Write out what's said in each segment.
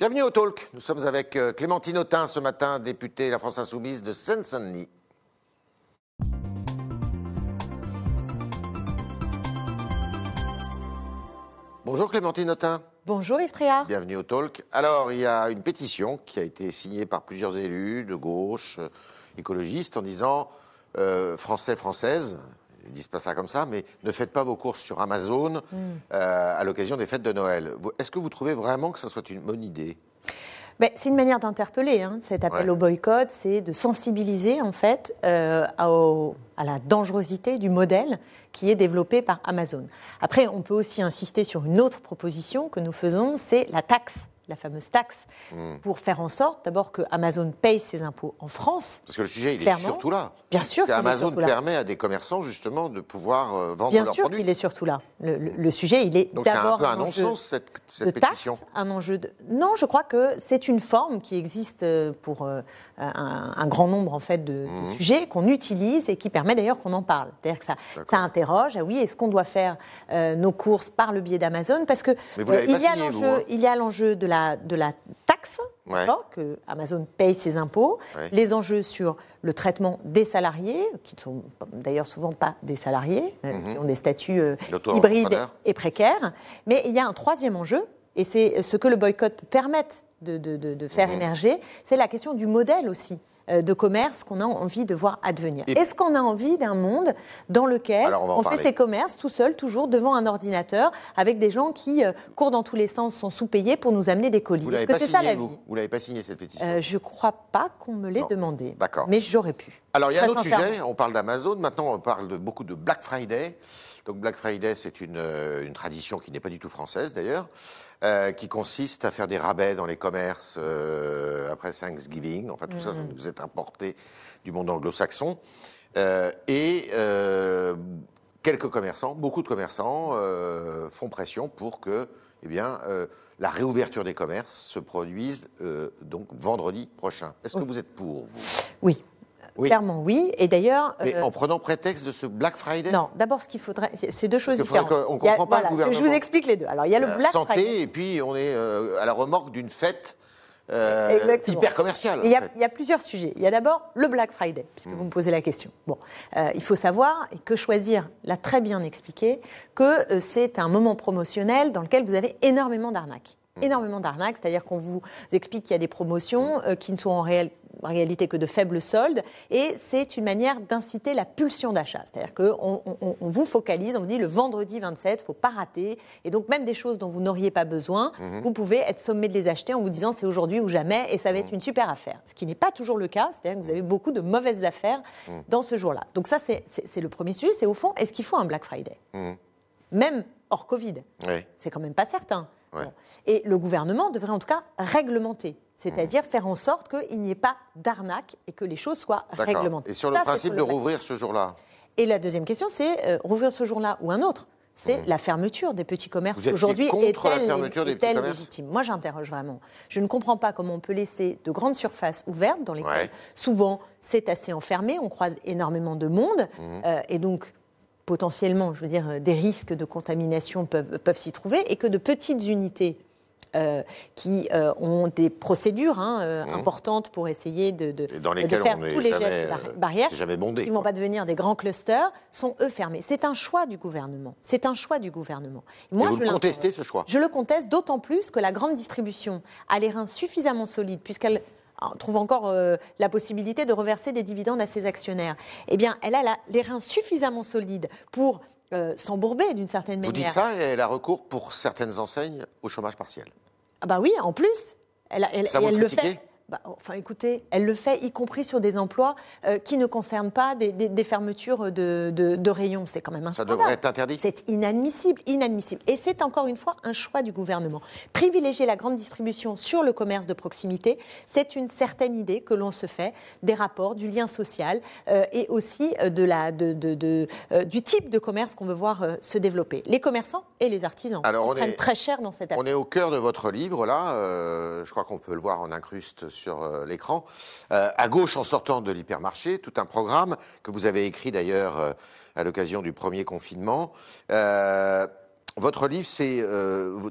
Bienvenue au Talk. Nous sommes avec Clémentine Autain ce matin, députée La France Insoumise de Seine-Saint-Denis. Bonjour Clémentine Autain. Bonjour Yves Tréhard. Bienvenue au Talk. Alors, il y a une pétition qui a été signée par plusieurs élus de gauche, écologistes, en disant Français, Françaises, ils ne disent pas ça comme ça, mais ne faites pas vos courses sur Amazon à l'occasion des fêtes de Noël. Est-ce que vous trouvez vraiment que ça soit une bonne idée ? C'est une manière d'interpeller, cet appel au boycott, c'est de sensibiliser en fait à la dangerosité du modèle qui est développé par Amazon. Après, on peut aussi insister sur une autre proposition que nous faisons, c'est la taxe. La fameuse taxe, pour faire en sorte d'abord que Amazon paye ses impôts en France. Parce que le sujet, il est surtout là. Bien sûr qu'il est Amazon surtout là. permet à des commerçants, justement, de pouvoir vendre leurs Bien produits. sûr qu'il est surtout là. Le sujet, il est donc d'abord c'est un peu un non-sens, cette pétition. Taxe, un enjeu de... Non, je crois que c'est une forme qui existe pour un grand nombre en fait, de sujets qu'on utilise et qui permet d'ailleurs qu'on en parle. C'est-à-dire que ça interroge, oui, est-ce qu'on doit faire nos courses par le biais d'Amazon ? Parce que il y a l'enjeu de la taxe, que Amazon paye ses impôts, les enjeux sur le traitement des salariés, qui ne sont d'ailleurs souvent pas des salariés, qui ont des statuts hybrides et précaires. Mais il y a un troisième enjeu, et c'est ce que le boycott peut permettre de faire émerger, c'est la question du modèle aussi de commerce qu'on a envie de voir advenir. Est-ce qu'on a envie d'un monde dans lequel on fait ses commerces tout seul, toujours devant un ordinateur, avec des gens qui courent dans tous les sens, sont sous-payés pour nous amener des colis ? Est-ce que c'est ça la vie ? Vous l'avez pas signé cette pétition ? Je ne crois pas qu'on me l'ait demandé. D'accord. Mais j'aurais pu. Alors il y a un autre sujet, on parle d'Amazon, maintenant on parle beaucoup de Black Friday. Donc Black Friday, c'est une tradition qui n'est pas du tout française d'ailleurs, qui consiste à faire des rabais dans les commerces après Thanksgiving. Enfin, tout ça nous est importé du monde anglo-saxon. Quelques commerçants, beaucoup de commerçants, font pression pour que la réouverture des commerces se produise donc vendredi prochain. Est-ce que vous êtes pour, vous ? Oui. Clairement, oui. Et d'ailleurs... Mais en prenant prétexte de ce Black Friday ? Non, d'abord, ce qu'il faudrait... C'est deux choses différentes. On ne comprend pas le gouvernement. Je vous explique les deux. Alors, il y a le Black santé, Friday. Et puis, on est à la remorque d'une fête hyper commerciale. Il y a plusieurs sujets. Il y a d'abord le Black Friday, puisque vous me posez la question. Bon, il faut savoir, et que Choisir l'a très bien expliqué, que c'est un moment promotionnel dans lequel vous avez énormément d'arnaques. Énormément d'arnaques, c'est-à-dire qu'on vous explique qu'il y a des promotions qui ne sont en réalité que de faibles soldes, et c'est une manière d'inciter la pulsion d'achat. C'est-à-dire qu'on vous focalise, on vous dit le vendredi 27, il ne faut pas rater, et donc même des choses dont vous n'auriez pas besoin, vous pouvez être sommé de les acheter en vous disant c'est aujourd'hui ou jamais, et ça va être une super affaire. Ce qui n'est pas toujours le cas, c'est-à-dire que vous avez beaucoup de mauvaises affaires dans ce jour-là. Donc ça, c'est le premier sujet, c'est au fond, est-ce qu'il faut un Black Friday ? Même hors Covid, c'est quand même pas certain. Bon. Et le gouvernement devrait en tout cas réglementer, c'est-à-dire faire en sorte qu'il n'y ait pas d'arnaque et que les choses soient réglementées. Et sur le principe de rouvrir ce jour-là ? Et la deuxième question, c'est rouvrir ce jour-là ou un autre. C'est la fermeture des petits commerces aujourd'hui. Est-elle légitime ? Moi, j'interroge vraiment. Je ne comprends pas comment on peut laisser de grandes surfaces ouvertes dans lesquelles souvent c'est assez enfermé, on croise énormément de monde et donc potentiellement, je veux dire, des risques de contamination peuvent s'y trouver, et que de petites unités qui ont des procédures importantes pour essayer de faire tous les gestes barrières, qui ne vont pas devenir des grands clusters, sont eux fermés. C'est un choix du gouvernement. C'est un choix du gouvernement. Moi, vous contestez ce choix ? Je le conteste d'autant plus que la grande distribution a les reins suffisamment solides, puisqu'elle trouve encore la possibilité de reverser des dividendes à ses actionnaires. Eh bien, elle a les reins suffisamment solides pour s'embourber d'une certaine manière. Vous dites ça, et elle a recours pour certaines enseignes au chômage partiel. Ah bah oui, en plus. Ça vous le critiquez ? Enfin, écoutez, elle le fait, y compris sur des emplois qui ne concernent pas des fermetures de rayons. C'est quand même un scandale. Ça devrait être interdit. C'est inadmissible, inadmissible. Et c'est encore une fois un choix du gouvernement. Privilégier la grande distribution sur le commerce de proximité, c'est une certaine idée que l'on se fait des rapports, du lien social et aussi du type de commerce qu'on veut voir se développer. Les commerçants et les artisans prennent très cher dans cette affaire. On est au cœur de votre livre, là. Je crois qu'on peut le voir en incruste sur l'écran. À gauche, en sortant de l'hypermarché, tout un programme que vous avez écrit d'ailleurs à l'occasion du premier confinement. votre livre,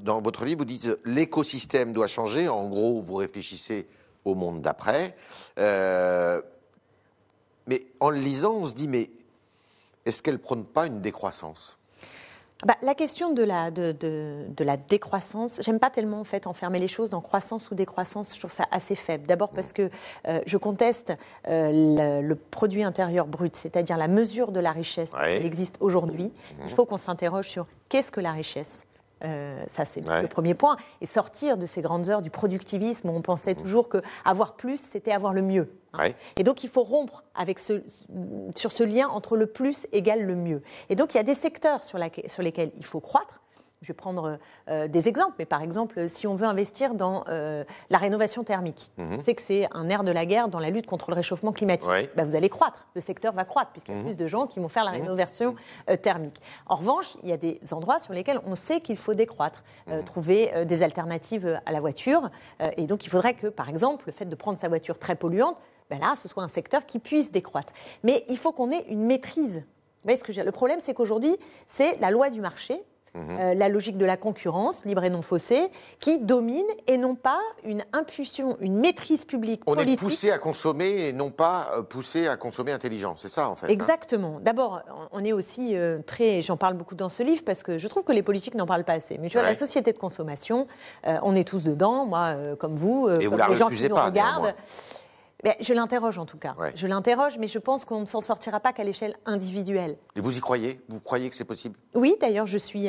dans votre livre, vous dites l'écosystème doit changer. En gros, vous réfléchissez au monde d'après. Mais en le lisant, on se dit, mais est-ce qu'elle ne prône pas une décroissance ? La question de la décroissance, j'aime pas tellement en fait enfermer les choses dans croissance ou décroissance, je trouve ça assez faible. D'abord parce que je conteste le produit intérieur brut, c'est-à-dire la mesure de la richesse qui existe aujourd'hui. Il faut qu'on s'interroge sur qu'est-ce que la richesse. Ça, c'est le premier point. Et sortir de ces grandes heures du productivisme où on pensait toujours qu'avoir plus, c'était avoir le mieux. Et donc, il faut rompre sur ce lien entre le plus égale le mieux. Et donc, il y a des secteurs sur lesquels il faut croître. Je vais prendre des exemples, mais par exemple, si on veut investir dans la rénovation thermique, on sait que c'est un nerf de la guerre dans la lutte contre le réchauffement climatique. Vous allez croître, le secteur va croître, puisqu'il y a plus de gens qui vont faire la rénovation thermique. En revanche, il y a des endroits sur lesquels on sait qu'il faut décroître, trouver des alternatives à la voiture. Et donc, il faudrait que, par exemple, le fait de prendre sa voiture très polluante, là, ce soit un secteur qui puisse décroître. Mais il faut qu'on ait une maîtrise. Vous voyez ce que je veux dire ? Le problème, c'est qu'aujourd'hui, c'est la loi du marché, la logique de la concurrence, libre et non faussée, qui domine et non pas une impulsion, une maîtrise publique politique. On est poussé à consommer et non pas poussé à consommer intelligent, c'est ça en fait. Exactement. D'abord, on est aussi j'en parle beaucoup dans ce livre parce que je trouve que les politiques n'en parlent pas assez. Mais tu vois, la société de consommation, on est tous dedans, moi comme vous, et comme vous les gens qui nous regardent. Néanmoins. Je l'interroge en tout cas. Je l'interroge, mais je pense qu'on ne s'en sortira pas qu'à l'échelle individuelle. Et vous y croyez ? Vous croyez que c'est possible ? Oui, d'ailleurs, je suis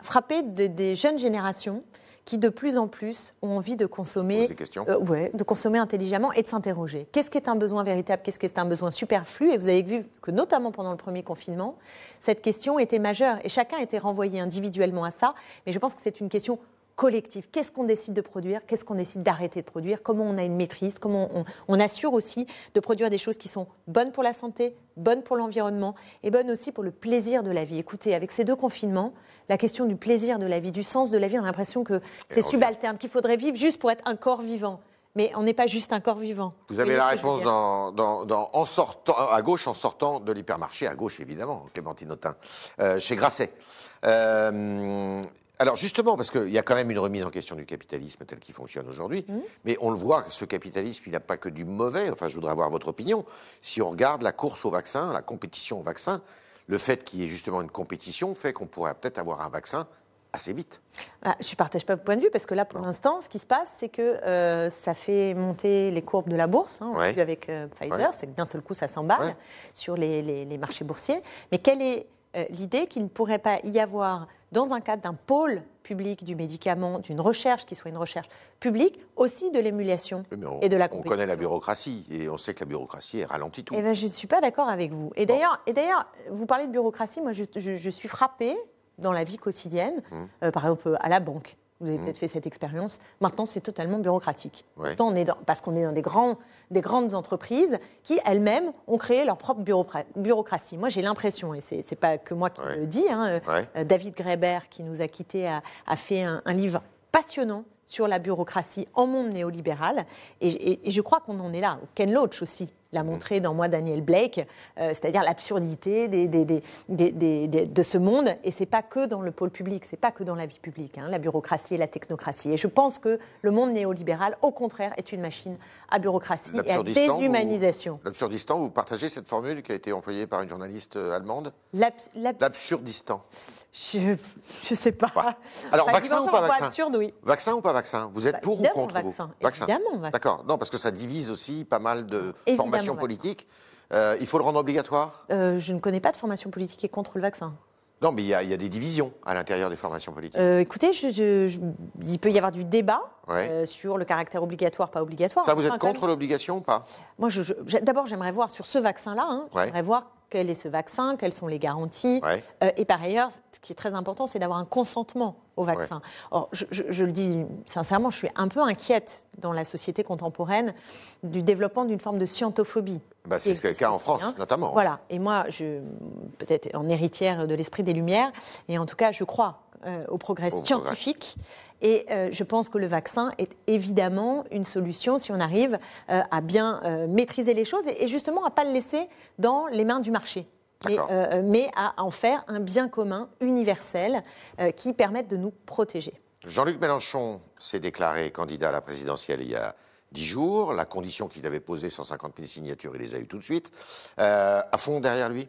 frappée des jeunes générations qui, de plus en plus, ont envie de consommer, de consommer intelligemment et de s'interroger. Qu'est-ce qui est un besoin véritable ? Qu'est-ce qui est un besoin superflu ? Et vous avez vu que, notamment pendant le premier confinement, cette question était majeure. Et chacun était renvoyé individuellement à ça. Mais je pense que c'est une question collectif. Qu'est-ce qu'on décide de produire ? Qu'est-ce qu'on décide d'arrêter de produire ? Comment on a une maîtrise ? Comment on assure aussi de produire des choses qui sont bonnes pour la santé, bonnes pour l'environnement et bonnes aussi pour le plaisir de la vie. Écoutez, avec ces deux confinements, la question du plaisir de la vie, du sens de la vie, on a l'impression que c'est subalterne, qu'il faudrait vivre juste pour être un corps vivant. Mais on n'est pas juste un corps vivant. Vous avez la réponse en sortant, à gauche en sortant de l'hypermarché, à gauche évidemment, Clémentine Autain, chez Grasset. Alors justement, parce qu'il y a quand même une remise en question du capitalisme tel qu'il fonctionne aujourd'hui, mais on le voit, ce capitalisme, il n'a pas que du mauvais. Enfin, je voudrais avoir votre opinion. Si on regarde la course au vaccin, la compétition au vaccin, le fait qu'il y ait justement une compétition fait qu'on pourrait peut-être avoir un vaccin assez vite. Je ne partage pas votre point de vue, parce que là, pour l'instant, ce qui se passe, c'est que ça fait monter les courbes de la bourse. On l'a vu avec Pfizer, c'est que d'un seul coup, ça s'emballe sur les marchés boursiers. Mais quelle est l'idée qu'il ne pourrait pas y avoir, dans un cadre d'un pôle public du médicament, d'une recherche qui soit une recherche publique, aussi de l'émulation et de la compétition. On connaît la bureaucratie et on sait que la bureaucratie ralentit tout. Eh bien, je ne suis pas d'accord avec vous. Et d'ailleurs, vous parlez de bureaucratie, moi je suis frappée dans la vie quotidienne, par exemple à la banque. Vous avez peut-être fait cette expérience. Maintenant, c'est totalement bureaucratique. Pourtant, parce qu'on est dans des grandes entreprises qui, elles-mêmes, ont créé leur propre bureaucratie. Moi, j'ai l'impression, et ce n'est pas que moi qui le dis, David Graeber, qui nous a quittés, a fait un livre passionnant sur la bureaucratie en monde néolibéral. Et je crois qu'on en est là. Ken Loach aussi l'a montré dans Moi, Daniel Blake, c'est-à-dire l'absurdité de ce monde. Et ce n'est pas que dans le pôle public, ce n'est pas que dans la vie publique, la bureaucratie et la technocratie. Et je pense que le monde néolibéral, au contraire, est une machine à bureaucratie et à déshumanisation. L'absurdistan, vous partagez cette formule qui a été employée par une journaliste allemande ? L'absurdistan. Je ne sais pas. Alors, vaccin ou pas vaccin ? Absurde, oui. Vaccin ou pas vaccin ? Vous êtes pour ou contre vaccin. Vaccin. Évidemment, vaccin. D'accord. Non, parce que ça divise aussi pas mal de formations politiques. Il faut le rendre obligatoire ? Je ne connais pas de formation politique qui est contre le vaccin. Non, mais il y a des divisions à l'intérieur des formations politiques. Écoutez, il peut y avoir du débat sur le caractère obligatoire, pas obligatoire. Ça, vous êtes contre l'obligation ou pas ? Moi, d'abord, j'aimerais voir sur ce vaccin-là, j'aimerais voir quel est ce vaccin, quelles sont les garanties. Et par ailleurs, ce qui est très important, c'est d'avoir un consentement au vaccin. Or, je le dis sincèrement, je suis un peu inquiète dans la société contemporaine du développement d'une forme de scientophobie. C'est le cas en France, notamment. Voilà. Et moi, peut-être en héritière de l'esprit des Lumières, et en tout cas, je crois au progrès scientifique. Et je pense que le vaccin est évidemment une solution si on arrive à bien maîtriser les choses et justement à ne pas le laisser dans les mains du marché. mais à en faire un bien commun universel qui permette de nous protéger. Jean-Luc Mélenchon s'est déclaré candidat à la présidentielle il y a 10 jours. La condition qu'il avait posée, 150 000 signatures, il les a eues tout de suite. À fond derrière lui?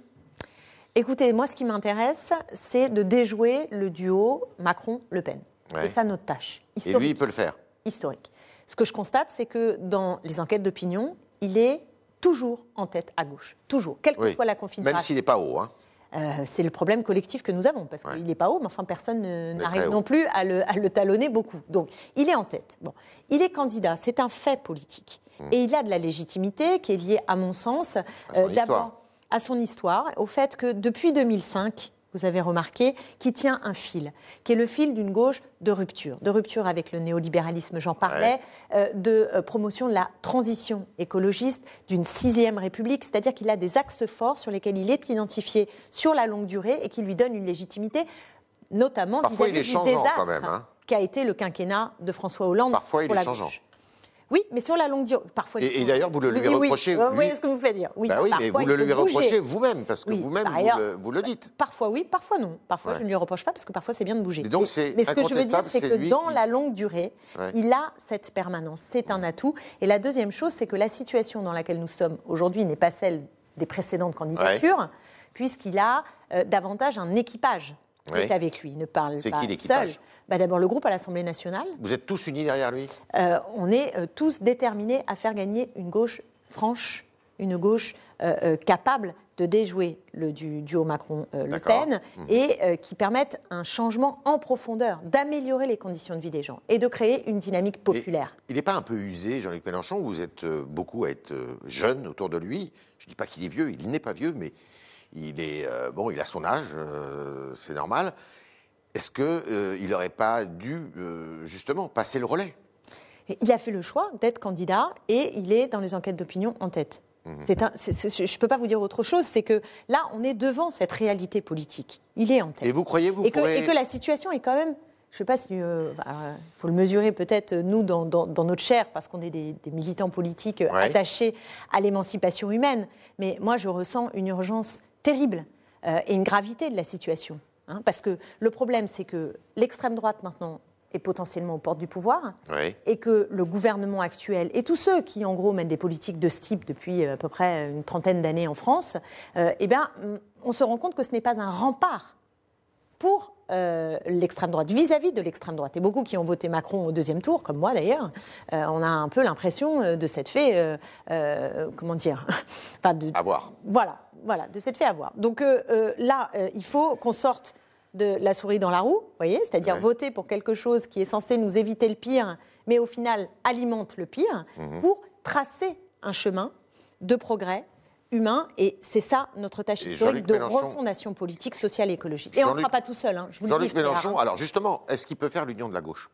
Écoutez, moi, ce qui m'intéresse, c'est de déjouer le duo Macron-Le Pen. Ouais. C'est ça notre tâche. Historique. Et lui, il peut le faire? Historique. Ce que je constate, c'est que dans les enquêtes d'opinion, il est toujours en tête à gauche. Toujours. Quelle que soit la configuration. Même s'il n'est pas haut, hein. C'est le problème collectif que nous avons, parce qu'il n'est pas haut, mais enfin personne n'arrive non plus à le talonner beaucoup. Donc, il est en tête. Bon. Il est candidat, c'est un fait politique. Et il a de la légitimité qui est liée, à mon sens, d'abord à son histoire, au fait que depuis 2005, vous avez remarqué, qui tient un fil, qui est le fil d'une gauche de rupture avec le néolibéralisme, j'en parlais, de promotion de la transition écologiste, d'une 6e République, c'est-à-dire qu'il a des axes forts sur lesquels il est identifié sur la longue durée et qui lui donnent une légitimité, notamment vis-à-vis du désastre qu'a été le quinquennat de François Hollande. Parfois, il est changeant. Oui, mais sur la longue durée, parfois... Et d'ailleurs, vous le lui reprochez... Oui, vous voyez ce que vous faites dire. Oui, oui, mais vous le lui reprochez vous-même, parce que vous-même, vous le dites. Parfois oui, parfois non. Parfois, je ne lui reproche pas, parce que parfois, c'est bien de bouger. Mais, donc, mais ce que je veux dire, c'est que dans la longue durée, il a cette permanence. C'est un atout. Et la deuxième chose, c'est que la situation dans laquelle nous sommes aujourd'hui n'est pas celle des précédentes candidatures, puisqu'il a davantage un équipage qui est avec lui. Il ne parle pas seul. D'abord, le groupe à l'Assemblée nationale. Vous êtes tous unis derrière lui? On est tous déterminés à faire gagner une gauche franche, une gauche capable de déjouer le duo Macron-Le Pen et qui permette un changement en profondeur, d'améliorer les conditions de vie des gens et de créer une dynamique populaire. Et il n'est pas un peu usé, Jean-Luc Mélenchon? Vous êtes beaucoup à être jeune autour de lui. Je ne dis pas qu'il est vieux, il n'est pas vieux, mais il est il a son âge, c'est normal. Est-ce qu'il n'aurait pas dû, justement, passer le relais? Il a fait le choix d'être candidat et il est dans les enquêtes d'opinion en tête. Je ne peux pas vous dire autre chose, c'est que là, on est devant cette réalité politique. Il est en tête. Et vous croyez et que la situation est quand même... Je ne sais pas si... faut le mesurer peut-être, nous, dans notre chair, parce qu'on est des militants politiques attachés à l'émancipation humaine. Mais moi, je ressens une urgence terrible et une gravité de la situation. Parce que le problème, c'est que l'extrême droite, maintenant, est potentiellement aux portes du pouvoir et que le gouvernement actuel et tous ceux qui, en gros, mènent des politiques de ce type depuis à peu près une trentaine d'années en France, on se rend compte que ce n'est pas un rempart pour l'extrême droite, vis-à-vis de l'extrême droite. Et beaucoup qui ont voté Macron au deuxième tour, comme moi d'ailleurs, on a un peu l'impression de s'être fait, avoir. Voilà, de s'être fait avoir. Donc là, il faut qu'on sorte de la souris dans la roue, voyez, c'est-à-dire voter pour quelque chose qui est censé nous éviter le pire, mais au final alimente le pire, pour tracer un chemin de progrès humain, et c'est ça notre tâche historique de refondation politique, sociale et écologique. Et on ne fera pas tout seul, je vous le dis. Jean-Luc Mélenchon, alors justement, est-ce qu'il peut faire l'union de la gauche?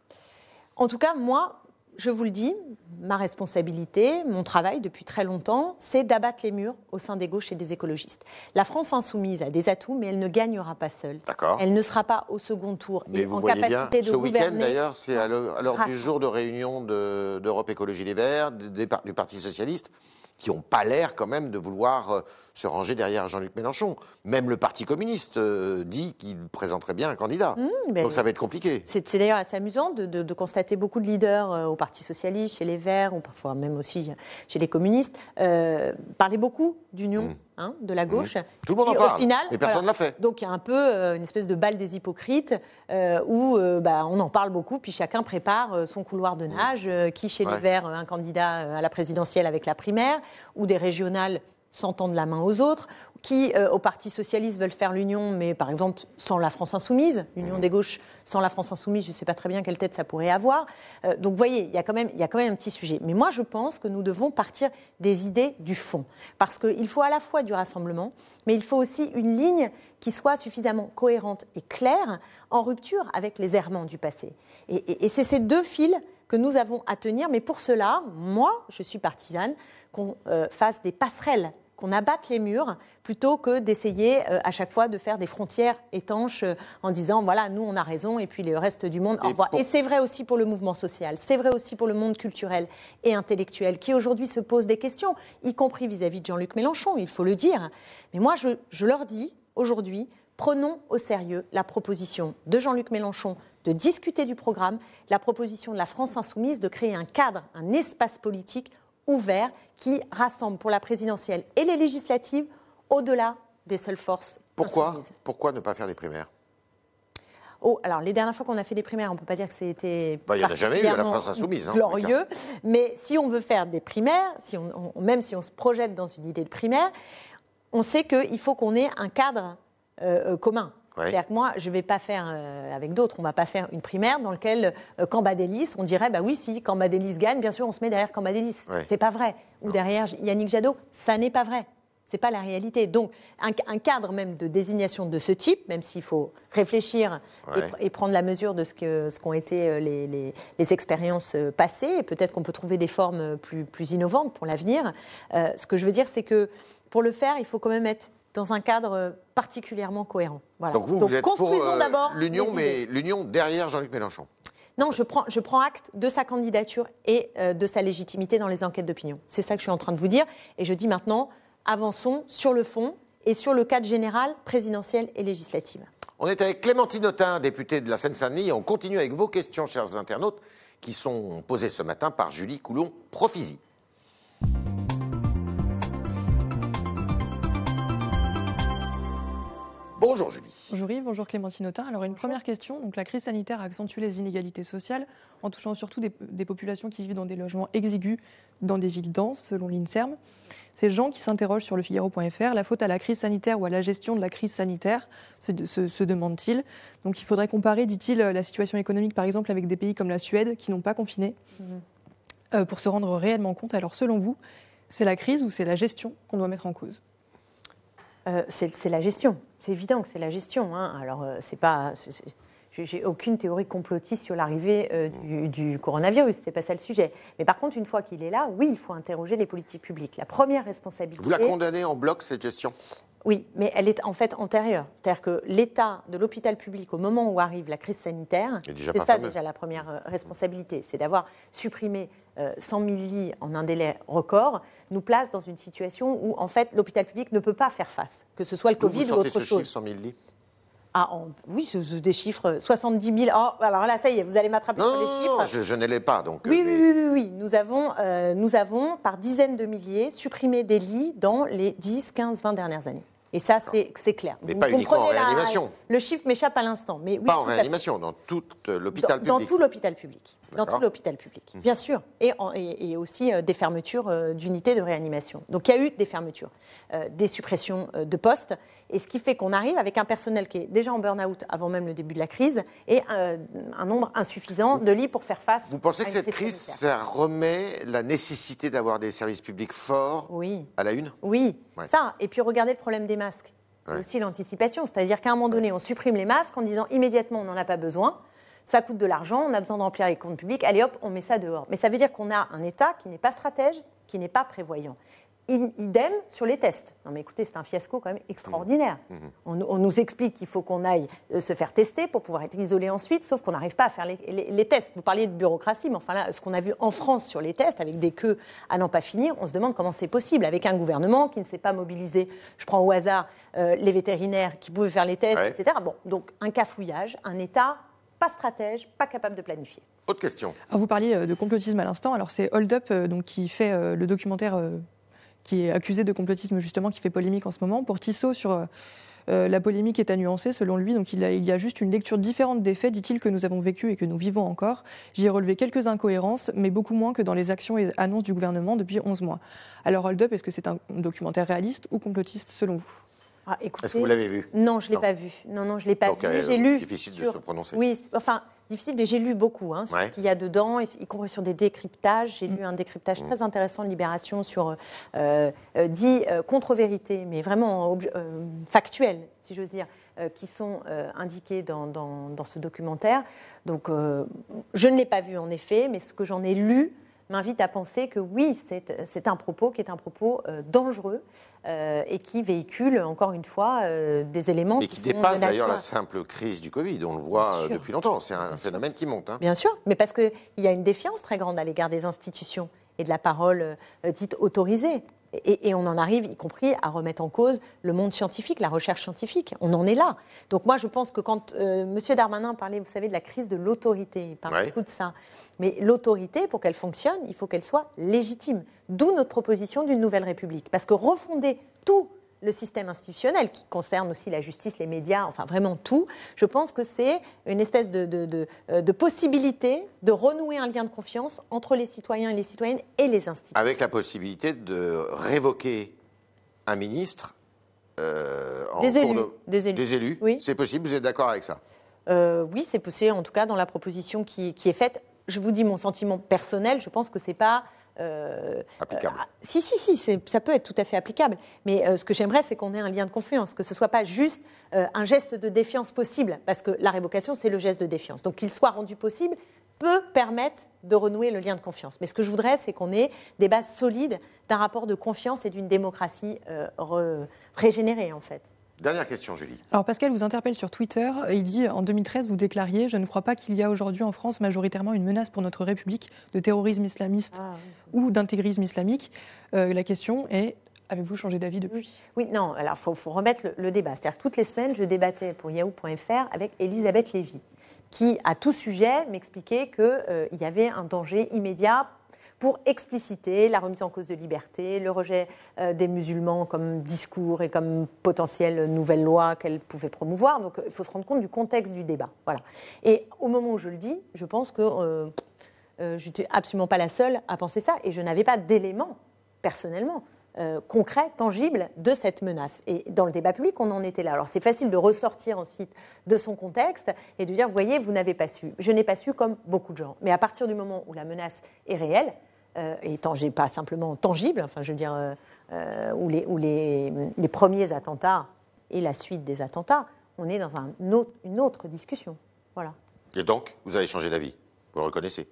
En tout cas, moi, je vous le dis, ma responsabilité, mon travail depuis très longtemps, c'est d'abattre les murs au sein des gauches et des écologistes. La France insoumise a des atouts, mais elle ne gagnera pas seule. Elle ne sera pas au second tour mais vous voyez bien, ce week-end d'ailleurs, c'est à l'heure du jour de réunion d'Europe Écologie Les Verts, du Parti Socialiste, qui n'ont pas l'air quand même de vouloir se ranger derrière Jean-Luc Mélenchon. Même le Parti communiste dit qu'il présenterait bien un candidat. Donc ça va être compliqué. C'est d'ailleurs assez amusant de constater beaucoup de leaders au Parti socialiste, chez les Verts, ou parfois même aussi chez les communistes, parler beaucoup d'union de la gauche. Tout le monde en parle, au final, mais personne ne l'a fait. Donc il y a un peu une espèce de bal des hypocrites où on en parle beaucoup, puis chacun prépare son couloir de nage, qui chez les Verts, un candidat à la présidentielle avec la primaire, ou des régionales s'entendent la main aux autres, qui, au Parti socialiste, veulent faire l'union, mais par exemple sans la France insoumise, l'union des gauches sans la France insoumise, je ne sais pas très bien quelle tête ça pourrait avoir. Donc vous voyez, il y a quand même un petit sujet. Mais moi, je pense que nous devons partir des idées du fond. Parce qu'il faut à la fois du rassemblement, mais il faut aussi une ligne qui soit suffisamment cohérente et claire, en rupture avec les errements du passé. Et c'est ces deux fils que nous avons à tenir. Mais pour cela, moi, je suis partisane qu'on fasse des passerelles qu'on abatte les murs plutôt que d'essayer à chaque fois de faire des frontières étanches en disant voilà, nous on a raison et puis le reste du monde au revoir. Et c'est vrai aussi pour le mouvement social, c'est vrai aussi pour le monde culturel et intellectuel qui aujourd'hui se pose des questions, y compris vis-à-vis de Jean-Luc Mélenchon, il faut le dire. Mais moi je leur dis aujourd'hui, prenons au sérieux la proposition de Jean-Luc Mélenchon de discuter du programme, la proposition de la France insoumise de créer un cadre, un espace politique ouvert qui rassemble pour la présidentielle et les législatives au-delà des seules forces insoumises. Pourquoi ne pas faire des primaires ? Alors, les dernières fois qu'on a fait des primaires, on ne peut pas dire que c'était il n'y en a jamais eu à la France insoumise. Glorieux. Mais si on veut faire des primaires, même si on se projette dans une idée de primaire, on sait qu'il faut qu'on ait un cadre commun. Ouais. C'est-à-dire que moi, je ne vais pas faire, avec d'autres, on ne va pas faire une primaire dans laquelle Cambadélis, on dirait, bah oui, si Cambadélis gagne, bien sûr, on se met derrière Cambadélis. Ouais. C'est pas vrai. Ou derrière Yannick Jadot, ça n'est pas vrai. C'est pas la réalité. Donc, un cadre même de désignation de ce type, même s'il faut réfléchir et prendre la mesure de ce qu'ont été les expériences passées, et peut-être qu'on peut trouver des formes plus innovantes pour l'avenir. Ce que je veux dire, c'est que pour le faire, il faut quand même être dans un cadre particulièrement cohérent. Voilà. Donc vous êtes pour l'union, mais l'union derrière Jean-Luc Mélenchon. Non, je prends acte de sa candidature et de sa légitimité dans les enquêtes d'opinion. C'est ça que je suis en train de vous dire. Et je dis maintenant, avançons sur le fond et sur le cadre général présidentiel et législatif. On est avec Clémentine Autain, députée de la Seine-Saint-Denis. Et on continue avec vos questions, chers internautes, qui sont posées ce matin par Julie Coulon-Profisi. Bonjour Julie. Bonjour Yves, bonjour Clémentine Autain. Alors une première question, donc la crise sanitaire a accentué les inégalités sociales en touchant surtout des populations qui vivent dans des logements exigus dans des villes denses, selon l'INSERM. Ces gens qui s'interrogent sur lefigaro.fr, la faute à la crise sanitaire ou à la gestion de la crise sanitaire, se demandent-ils. Donc il faudrait comparer, dit-il, la situation économique par exemple avec des pays comme la Suède qui n'ont pas confiné pour se rendre réellement compte. Alors selon vous, c'est la crise ou c'est la gestion qu'on doit mettre en cause ? C'est la gestion. C'est évident que c'est la gestion. Hein. Alors, j'ai aucune théorie complotiste sur l'arrivée du coronavirus. C'est pas ça le sujet. Mais par contre, une fois qu'il est là, oui, il faut interroger les politiques publiques. La première responsabilité. Vous la condamnez en bloc, cette gestion ? Oui, mais elle est en fait antérieure. C'est-à-dire que l'état de l'hôpital public, au moment où arrive la crise sanitaire, c'est ça déjà la première responsabilité. C'est d'avoir supprimé 100 000 lits en un délai record, nous place dans une situation où, en fait, l'hôpital public ne peut pas faire face, que ce soit le Covid ou autre chose. Vous sortez ce chiffre, 100 000 lits ? Oui, c'est des chiffres, 70 000. Oh, alors là, ça y est, vous allez m'attraper sur les chiffres. Non, je ne l'ai pas. Donc, oui. Nous avons, par dizaines de milliers, supprimé des lits dans les 10, 15, 20 dernières années. Et ça, c'est clair. Mais pas uniquement en réanimation. Le chiffre m'échappe à l'instant. Mais oui, pas en réanimation, dans tout l'hôpital public. Dans tout l'hôpital public. Dans tout l'hôpital public, bien sûr. Et aussi des fermetures d'unités de réanimation. Donc il y a eu des fermetures, des suppressions de postes. Et ce qui fait qu'on arrive avec un personnel qui est déjà en burn-out avant même le début de la crise et un nombre insuffisant de lits pour faire face. Vous pensez que cette crise, ça remet la nécessité d'avoir des services publics forts à la une ? Oui, ça. Et puis regardez le problème des masques. C'est aussi l'anticipation. C'est-à-dire qu'à un moment donné, on supprime les masques en disant immédiatement on n'en a pas besoin. Ça coûte de l'argent, on a besoin de remplir les comptes publics. Allez hop, on met ça dehors. Mais ça veut dire qu'on a un État qui n'est pas stratège, qui n'est pas prévoyant. Idem sur les tests. Non mais écoutez, c'est un fiasco quand même extraordinaire. On nous explique qu'il faut qu'on aille se faire tester pour pouvoir être isolé ensuite, sauf qu'on n'arrive pas à faire les tests. Vous parliez de bureaucratie, mais enfin là, ce qu'on a vu en France sur les tests, avec des queues à n'en pas finir, on se demande comment c'est possible, avec un gouvernement qui ne s'est pas mobilisé, je prends au hasard les vétérinaires qui pouvaient faire les tests, etc. Bon, donc un cafouillage, un État pas stratège, pas capable de planifier. Autre question. Alors, vous parliez de complotisme à l'instant, alors c'est Hold Up qui fait le documentaire qui est accusé de complotisme justement, qui fait polémique en ce moment. Pour Tissot, sur la polémique est à nuancer selon lui, donc il y a juste une lecture différente des faits, dit-il, que nous avons vécu et que nous vivons encore. J'y ai relevé quelques incohérences, mais beaucoup moins que dans les actions et annonces du gouvernement depuis 11 mois. Alors Hold Up, est-ce que c'est un documentaire réaliste ou complotiste selon vous ? Écoutez, est-ce que vous l'avez vu ? Non, je ne l'ai pas vu. Non, je ne l'ai pas vu. J'ai lu. Difficile de se prononcer. Oui, enfin, difficile, mais j'ai lu beaucoup sur ce qu'il y a dedans, y compris sur des décryptages. J'ai lu un décryptage très intéressant de Libération sur dit contre-vérité, mais vraiment factuel, si j'ose dire, qui sont indiqués dans ce documentaire. Donc, je ne l'ai pas vu en effet, mais ce que j'en ai lu m'invite à penser que oui, c'est un propos qui est un propos dangereux et qui véhicule, encore une fois, des éléments mais qui dépasse d'ailleurs la simple crise du Covid. On le voit depuis longtemps. C'est un phénomène qui monte. Hein. Bien sûr, mais parce qu'il y a une défiance très grande à l'égard des institutions et de la parole dite autorisée. Et on en arrive, y compris, à remettre en cause le monde scientifique, la recherche scientifique. On en est là. Donc moi, je pense que quand M. Darmanin parlait, vous savez, de la crise de l'autorité, il parle beaucoup de ça. Mais l'autorité, pour qu'elle fonctionne, il faut qu'elle soit légitime. D'où notre proposition d'une nouvelle République. Parce que refonder tout le système institutionnel, qui concerne aussi la justice, les médias, enfin vraiment tout, je pense que c'est une espèce de possibilité de renouer un lien de confiance entre les citoyens et les citoyennes et les institutions. Avec la possibilité de révoquer un ministre des élus. Oui. C'est possible, vous êtes d'accord avec ça? Oui, c'est possible, en tout cas dans la proposition qui est faite. Je vous dis mon sentiment personnel, je pense que c'est pas... applicable. Si, ça peut être tout à fait applicable. Mais ce que j'aimerais, c'est qu'on ait un lien de confiance, que ce ne soit pas juste un geste de défiance possible, parce que la révocation, c'est le geste de défiance. Donc qu'il soit rendu possible peut permettre de renouer le lien de confiance. Mais ce que je voudrais, c'est qu'on ait des bases solides d'un rapport de confiance et d'une démocratie régénérée, en fait. Dernière question, Julie. Alors Pascal vous interpelle sur Twitter. Il dit, en 2013, vous déclariez « Je ne crois pas qu'il y a aujourd'hui en France majoritairement une menace pour notre République de terrorisme islamiste ou d'intégrisme islamique ». La question est, avez-vous changé d'avis depuis ? Oui, non, alors il faut remettre le débat. C'est-à-dire que toutes les semaines, je débattais pour Yahoo.fr avec Elisabeth Lévy, qui, à tout sujet, m'expliquait qu'il y avait un danger immédiat pour expliciter la remise en cause de liberté, le rejet des musulmans comme discours et comme potentielle nouvelle loi qu'elle pouvait promouvoir. Donc il faut se rendre compte du contexte du débat. Voilà. Et au moment où je le dis, je pense que je n'étais absolument pas la seule à penser ça et je n'avais pas d'éléments, personnellement, concrets, tangibles de cette menace. Et dans le débat public, on en était là. Alors c'est facile de ressortir ensuite de son contexte et de dire, vous voyez, vous n'avez pas su. Je n'ai pas su comme beaucoup de gens. Mais à partir du moment où la menace est réelle, et pas simplement tangible, enfin, je veux dire, où les premiers attentats et la suite des attentats, on est dans une autre discussion. Voilà. Et donc, vous avez changé d'avis, vous le reconnaissez?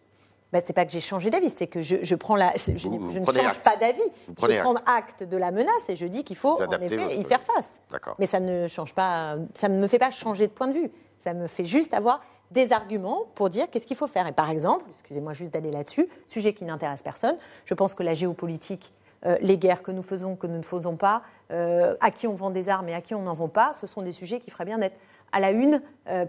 C'est pas que j'ai changé d'avis, c'est que je prends je ne change pas d'avis. Je prends acte de la menace et je dis qu'il faut en effet y faire face. Mais ça ne change pas, ça ne me fait pas changer de point de vue. Ça me fait juste avoir des arguments pour dire qu'est-ce qu'il faut faire. Et par exemple, excusez-moi juste d'aller là-dessus, sujet qui n'intéresse personne, je pense que la géopolitique, les guerres que nous faisons, que nous ne faisons pas, à qui on vend des armes et à qui on n'en vend pas, ce sont des sujets qui feraient bien d'être à la une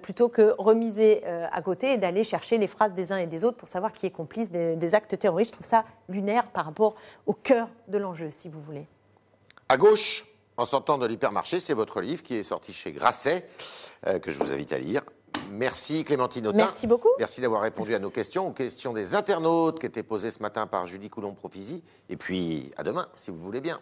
plutôt que remiser à côté et d'aller chercher les phrases des uns et des autres pour savoir qui est complice des actes terroristes. Je trouve ça lunaire par rapport au cœur de l'enjeu, si vous voulez. À gauche, en sortant de l'hypermarché, c'est votre livre qui est sorti chez Grasset, que je vous invite à lire. Merci Clémentine Autain. Merci beaucoup. Merci d'avoir répondu à nos questions, aux questions des internautes qui étaient posées ce matin par Julie Coulomb-Profisi. Et puis à demain, si vous le voulez bien.